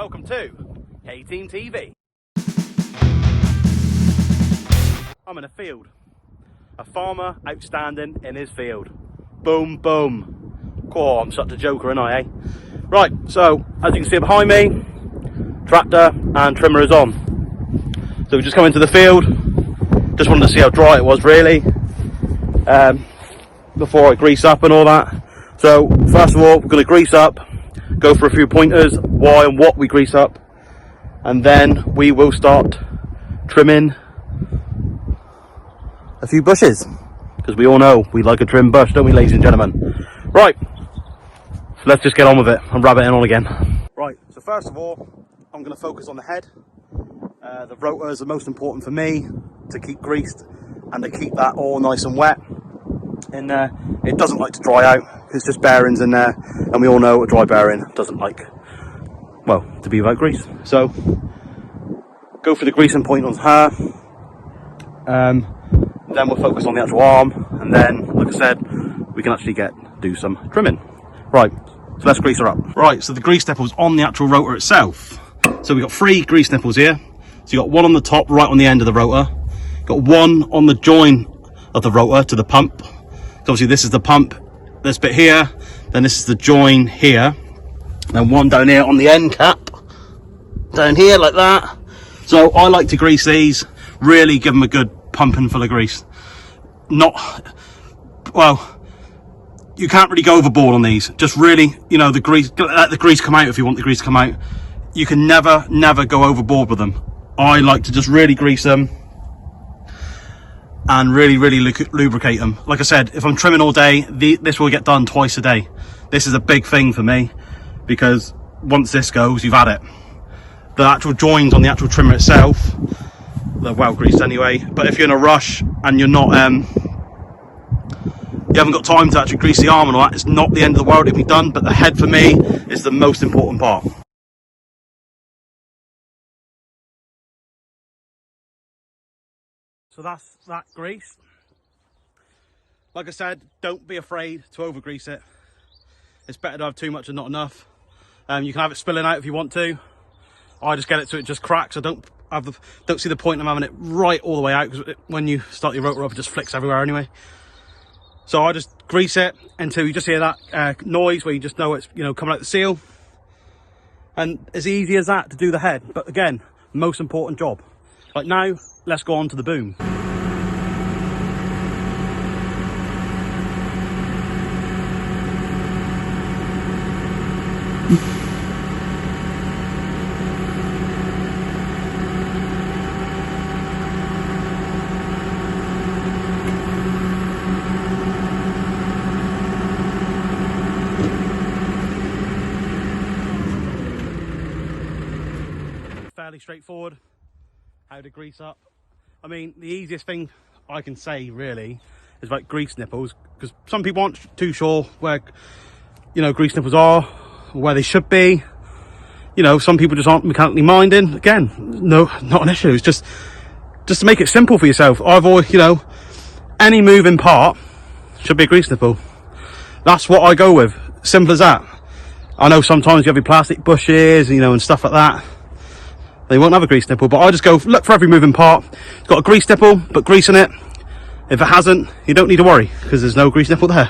welcome to Thehayteamtv. I'm in a field. A farmer outstanding in his field. Boom, boom. Oh, I'm such a joker, ain't I, eh? Right, so as you can see behind me, tractor and trimmer is on. So we just come into the field. Just wanted to see how dry it was, really, before I grease up and all that. So first of all, we're going to grease up, go for a few pointers, why and what we grease up, and then we will start trimming a few bushes, because we all know we like a trim bush, don't we, ladies and gentlemen? Right, so let's just get on with it and rub it in on again. Right, so first of all, I'm going to focus on the head. The rotor is the most important for me to keep greased and to keep that all nice and wet in there. It doesn't like to dry out, it's just bearings in there, and we all know a dry bearing doesn't like, well, to be without grease. So go for the greasing point on her, then we'll focus on the actual arm, and then, like I said, we can actually do some trimming. Right, so let's grease her up. Right, so the grease nipple's on the actual rotor itself. So we've got 3 grease nipples here. So you've got one on the top, right on the end of the rotor. Got one on the join of the rotor to the pump. So obviously this is the pump, this bit here, then this is the join here. Then one down here on the end cap, down here like that. So I like to grease these, really give them a good pumping full of grease. Well, you can't really go overboard on these. Just really, you know, let the grease come out if you want the grease to come out. You can never go overboard with them. I like to just really grease them and really lubricate them. Like I said, if I'm trimming all day, this will get done twice a day. This is a big thing for me, because once this goes, you've had it. The actual joins on the actual trimmer itself, they're well greased anyway, but if you're in a rush and you're not you haven't got time to actually grease the arm and all that, it's not the end of the world, it'll be done. But the head for me is the most important part. So that's that grease. Like I said, don't be afraid to over grease it. It's better to have too much and not enough. You can have it spilling out if you want to. I just get it so it just cracks. I don't see the point of having it right all the way out, because when you start your rotor up, it just flicks everywhere anyway. So I just grease it until you just hear that noise where you just know it's, you know, coming out the seal. And as easy as that to do the head. But again, most important job. Like now, let's go on to the boom. Fairly straightforward how to grease up. I mean, the easiest thing I can say really is like grease nipples, because some people aren't too sure where, you know, grease nipples are, or where they should be. You know, some people just aren't mechanically minded. Again, no, not an issue. It's just to make it simple for yourself. I've always, you know, any moving part should be a grease nipple. That's what I go with. Simple as that. I know sometimes you have your plastic bushes, you know, and stuff like that. They won't have a grease nipple, but I just go look for every moving part. It's got a grease nipple, but grease in it. If it hasn't, you don't need to worry, because there's no grease nipple there.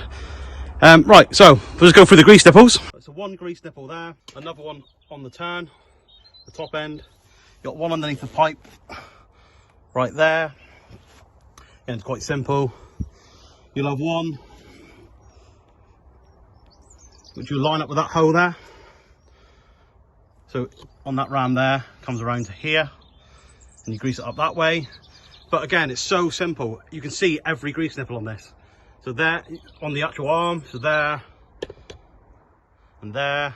Right, so we'll just go through the grease nipples. So one grease nipple there, another one on the turn, the top end. Got one underneath the pipe, right there. And it's quite simple. You'll have one which you'll line up with that hole there. So on that ram there, comes around to here, and you grease it up that way. But again, it's so simple. You can see every grease nipple on this. So there, on the actual arm, so there, and there,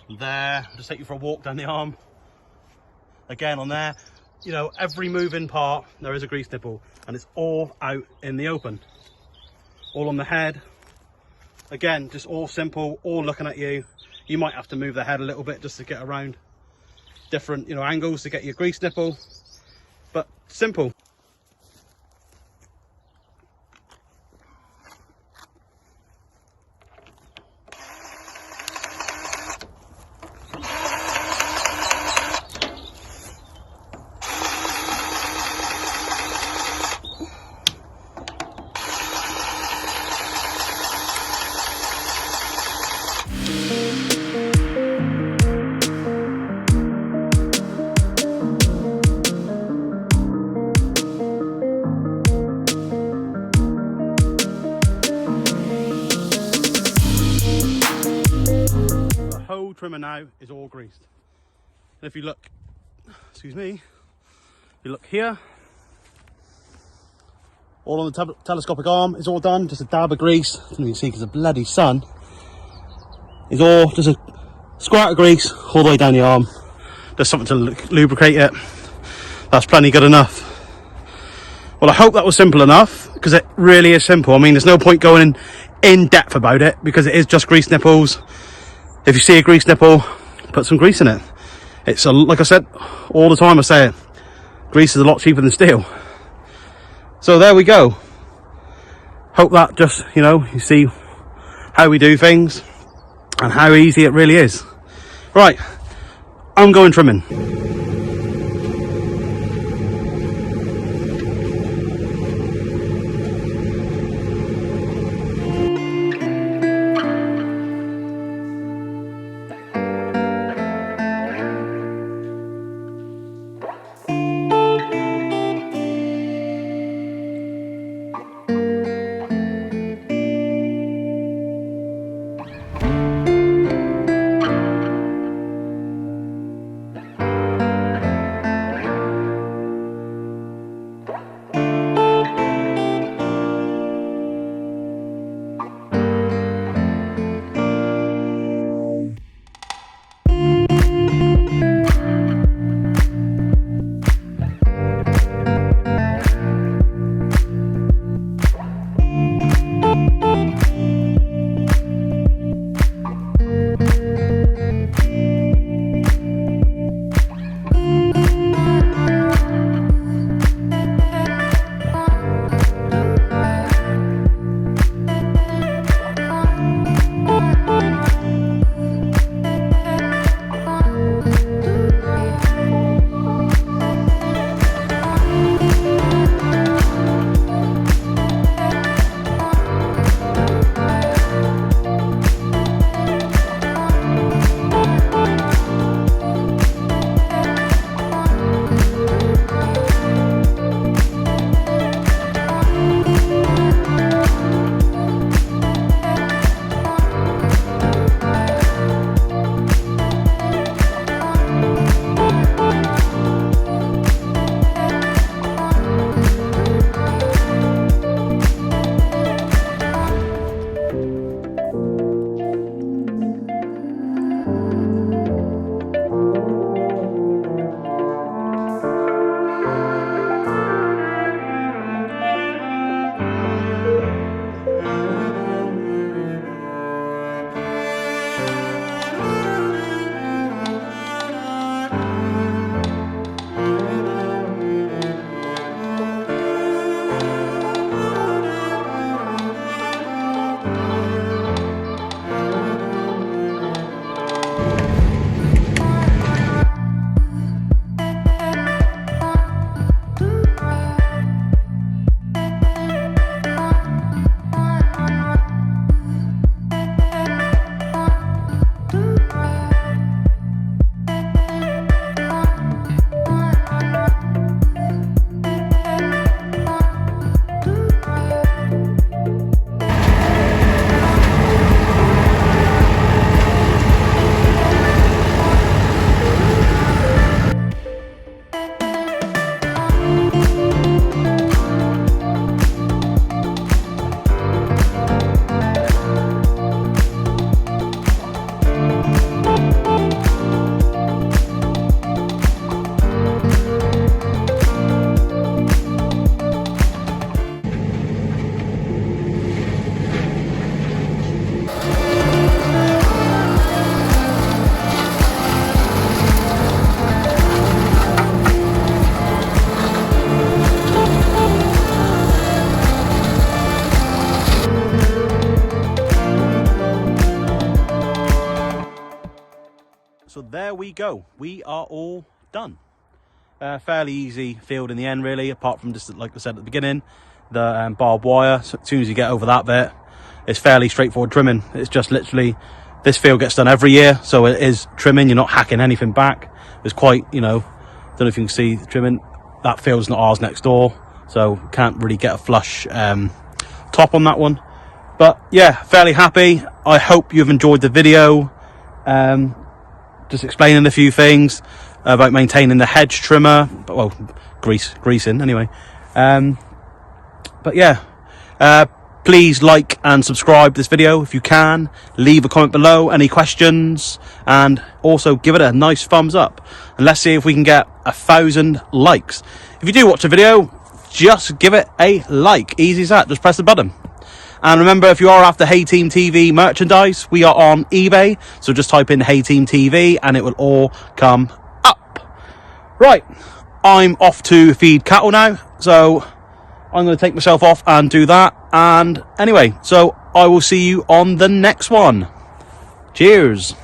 and there. Just take you for a walk down the arm. Again on there. You know, every moving part, there is a grease nipple, and it's all out in the open. All on the head. Again, just all simple, all looking at you. You might have to move the head a little bit just to get around different, you know, angles to get your grease nipple, but simple. whole trimmer now is all greased. And if you look, excuse me, you look here, all on the telescopic arm is all done, just a dab of grease. You can see because the bloody sun is all just a squirt of grease all the way down the arm. There's something to lubricate it. That's plenty good enough. Well, I hope that was simple enough, because it really is simple. I mean, there's no point going in depth about it because it is just grease nipples. If you see a grease nipple, put some grease in it. It's like I said all the time, I say it, grease is a lot cheaper than steel. So there we go. Hope that just, you know, you see how we do things and how easy it really is. Right, I'm going trimming. So there we go, we are all done. Fairly easy field in the end really, apart from just like I said at the beginning, the barbed wire. So as soon as you get over that bit, it's fairly straightforward trimming. It's just literally, this field gets done every year, so it is trimming, you're not hacking anything back. It's quite, you know, don't know if you can see the trimming. That field's not ours next door, so can't really get a flush top on that one. But yeah, fairly happy. I hope you've enjoyed the video. just explaining a few things about maintaining the hedge trimmer, well, greasing anyway. But yeah, please like and subscribe this video if you can. Leave a comment below, any questions, and also give it a nice thumbs up. And let's see if we can get 1,000 likes. If you do watch a video, just give it a like. Easy as that, just press the button. And remember, if you are after Thehayteamtv merchandise, we are on eBay. So just type in Thehayteamtv and it will all come up. Right, I'm off to feed cattle now. So I'm going to take myself off and do that. And anyway, so I will see you on the next one. Cheers.